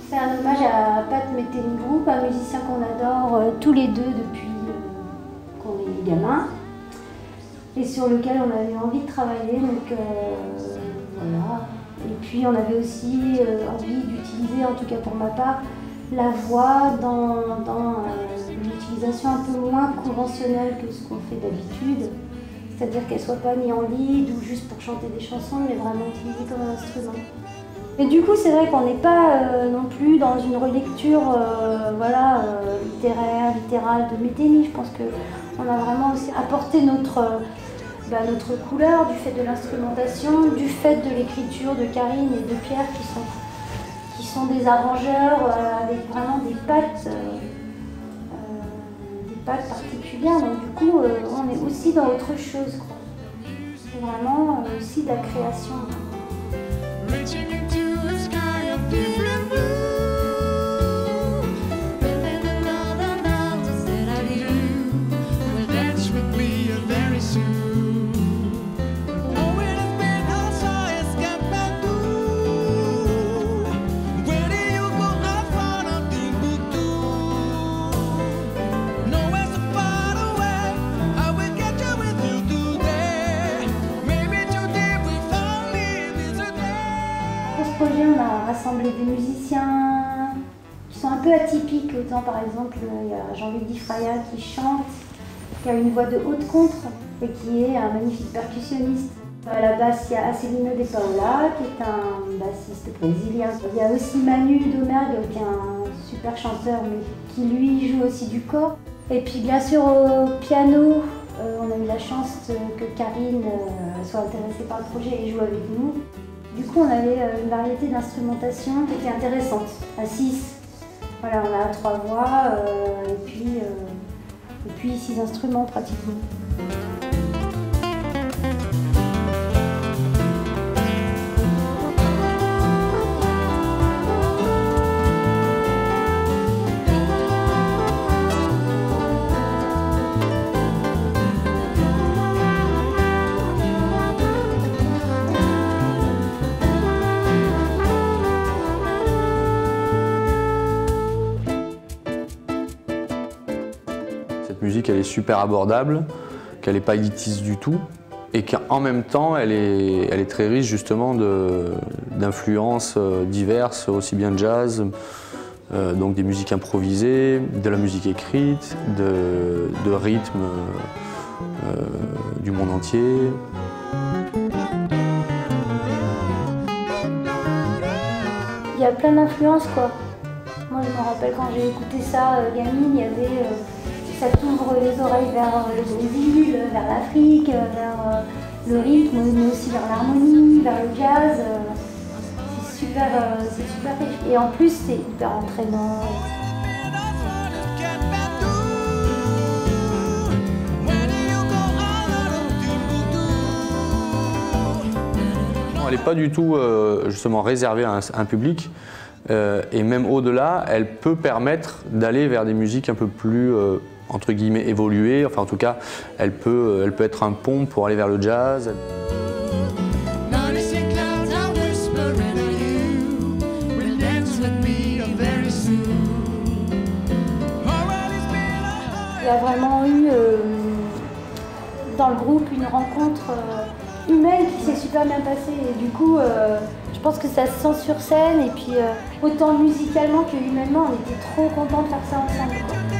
C'est un hommage à Pat Metheny, un musicien qu'on adore tous les deux depuis qu'on est gamins et sur lequel on avait envie de travailler. Donc voilà. Et puis on avait aussi envie d'utiliser, en tout cas pour ma part, la voix dans une utilisation un peu moins conventionnelle que ce qu'on fait d'habitude. C'est-à-dire qu'elle ne soit pas mise en lead ou juste pour chanter des chansons, mais vraiment utilisée comme un instrument. Et du coup, c'est vrai qu'on n'est pas non plus dans une relecture littéraire, littérale de Metheny. Je pense qu'on a vraiment aussi apporté notre couleur du fait de l'instrumentation, du fait de l'écriture de Karine et de Pierre qui sont des arrangeurs avec vraiment des pattes particulières. Donc du coup, on est aussi dans autre chose, quoi. C'est vraiment aussi de la création. On a rassemblé des musiciens qui sont un peu atypiques. Autant par exemple, il y a Jean-Luc Difraya qui chante, qui a une voix de haute contre et qui est un magnifique percussionniste. À la basse, il y a Acelino De Paola qui est un bassiste brésilien. Il y a aussi Manu Domergue qui est un super chanteur mais qui lui joue aussi du corps. Et puis bien sûr au piano, on a eu la chance que Karine soit intéressée par le projet et joue avec nous. Du coup, on avait une variété d'instrumentation qui était intéressante, à 6. Voilà, on a 3 voix et puis 6 instruments pratiquement. Cette musique, elle est super abordable, qu'elle n'est pas élitiste du tout et qu'en même temps, elle est très riche justement d'influences diverses, aussi bien jazz, donc des musiques improvisées, de la musique écrite, de rythmes du monde entier. Il y a plein d'influences, quoi. Moi, je me rappelle quand j'ai écouté ça, gamine, il y avait... ça t'ouvre les oreilles vers le Brésil, vers l'Afrique, vers le rythme, mais aussi vers l'harmonie, vers le jazz. C'est super riche. Et en plus, c'est hyper entraînant. Elle n'est pas du tout justement réservée à un public. Et même au-delà, elle peut permettre d'aller vers des musiques un peu plus, entre guillemets, évoluées. Enfin, en tout cas, elle peut être un pont pour aller vers le jazz. y a vraiment eu dans le groupe une rencontre humaine qui s'est super bien passée. Et du coup, je pense que ça se sent sur scène. Et puis, autant musicalement que humainement, on était trop contents de faire ça ensemble, quoi.